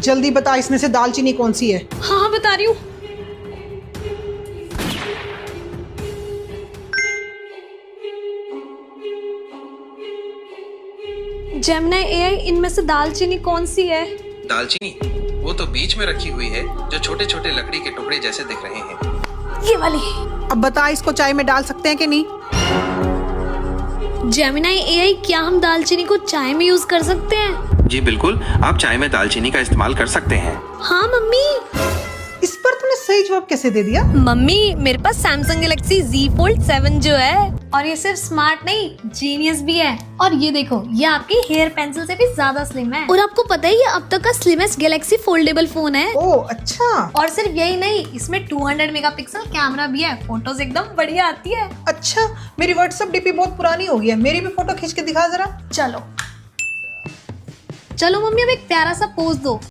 जल्दी बता, इसमें से दालचीनी कौन सी है? हाँ हाँ बता रही हूँ। जेमिनी एआई, इनमें से दालचीनी कौन सी है? दालचीनी वो तो बीच में रखी हुई है, जो छोटे छोटे लकड़ी के टुकड़े जैसे दिख रहे हैं। ये वाली। अब बता, इसको चाय में डाल सकते हैं कि नहीं? जेमिनी एआई, क्या हम दालचीनी को चाय में यूज कर सकते हैं? जी बिल्कुल, आप चाय में दालचीनी का इस्तेमाल कर सकते हैं। हाँ मम्मी। इस पर तूने सही जवाब कैसे दे दिया? मम्मी, मेरे पास सैमसंग गैलेक्सी Z Fold 7 जो है, और ये सिर्फ स्मार्ट नहीं, जीनियस भी है। और ये देखो, ये आपकी हेयर पेंसिल से भी ज्यादा स्लिम है। और आपको पता है ये अब तक का स्लिमेस्ट गैलेक्सी फोल्डेबल फोन है। ओह अच्छा। और सिर्फ यही नहीं, इसमें 200 मेगापिक्सल कैमरा भी है, फोटोज एकदम बढ़िया आती है। अच्छा, मेरी व्हाट्सएप डीपी बहुत पुरानी हो गई है, मेरी भी फोटो खींच के दिखा जरा। चलो चलो मम्मी, अब एक प्यारा सा पोज दो।